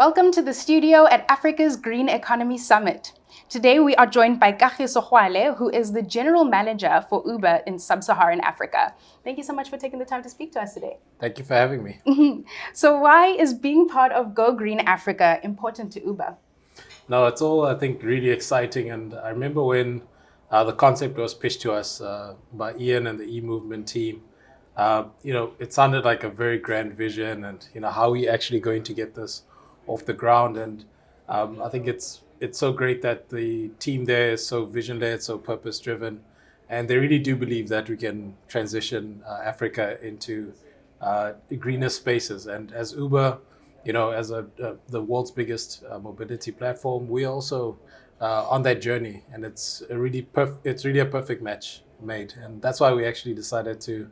Welcome to the studio at Africa's Green Economy Summit. Today we are joined by Kagiso Khaole, who is the General Manager for Uber in Sub-Saharan Africa. Thank you so much for taking the time to speak to us today. Thank you for having me. So why is being part of Go Green Africa important to Uber? No, it's all, I think, really exciting. And I remember when the concept was pitched to us by Ian and the e-movement team, it sounded like a very grand vision and, how are we actually going to get this off the ground? And I think it's so great that the team there is so vision-led, so purpose-driven. And they really do believe that we can transition Africa into greener spaces. And as Uber, as the world's biggest mobility platform, we're also on that journey, and it's really a perfect match made, and that's why we actually decided to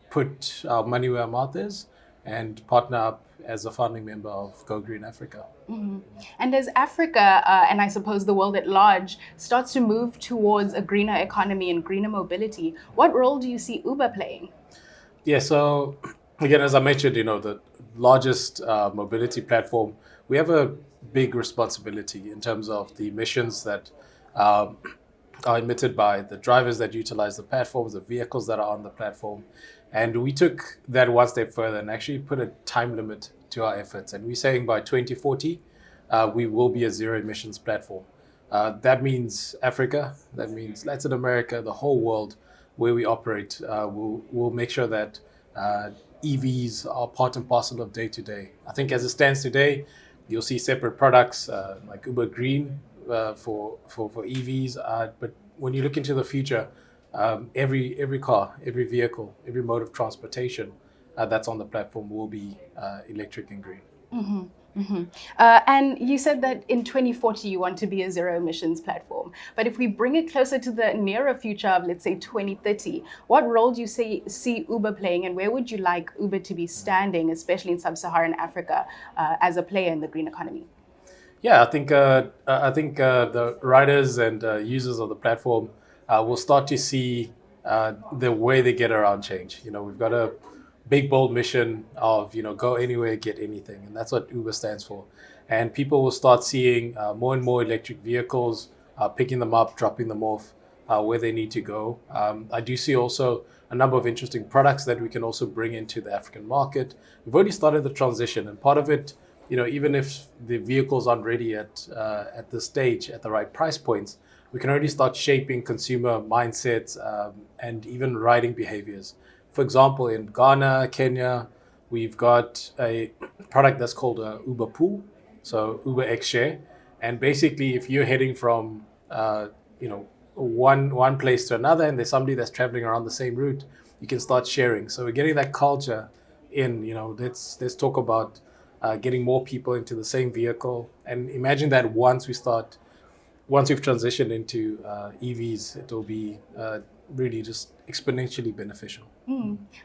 put our money where our mouth is and partner up as a founding member of Go Green Africa. Mm-hmm. And as Africa, and I suppose the world at large, starts to move towards a greener economy and greener mobility, what role do you see Uber playing? Yeah, so again, as I mentioned, the largest mobility platform, we have a big responsibility in terms of the emissions that are emitted by the drivers that utilize the platforms, the vehicles that are on the platform. And we took that one step further and actually put a time limit to our efforts. And we're saying by 2040, we will be a zero emissions platform. That means Africa, that means Latin America, the whole world where we operate. We'll make sure that EVs are part and parcel of day to day. I think as it stands today, you'll see separate products like Uber Green for EVs. But when you look into the future, every car, every vehicle, every mode of transportation that's on the platform will be electric and green. Mm-hmm. Mm-hmm. And you said that in 2040 you want to be a zero emissions platform. But if we bring it closer to the nearer future of, let's say, 2030, what role do you see Uber playing, and where would you like Uber to be standing, especially in Sub-Saharan Africa, as a player in the green economy? Yeah, I think the riders and users of the platform will start to see the way they get around change. We've got a big, bold mission of, go anywhere, get anything. And that's what Uber stands for. And people will start seeing more and more electric vehicles, picking them up, dropping them off where they need to go. I do see also a number of interesting products that we can also bring into the African market. We've already started the transition, and part of it, even if the vehicles aren't ready at this stage, at the right price points, we can already start shaping consumer mindsets and even riding behaviors. For example, in Ghana, Kenya, we've got a product that's called Uber Pool, so Uber X Share. And basically, if you're heading from one place to another, and there's somebody that's traveling around the same route, you can start sharing. So we're getting that culture in. Let's talk about getting more people into the same vehicle. And imagine that once we've transitioned into EVs, it will be really just exponentially beneficial.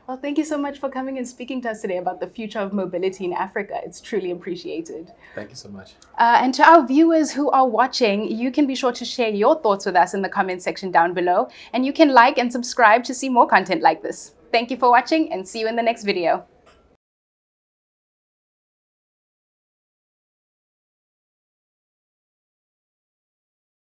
Well, thank you so much for coming and speaking to us today about the future of mobility in Africa. It's truly appreciated. Thank you so much. And to our viewers who are watching, you can be sure to share your thoughts with us in the comment section down below. And you can like and subscribe to see more content like this. Thank you for watching, and see you in the next video.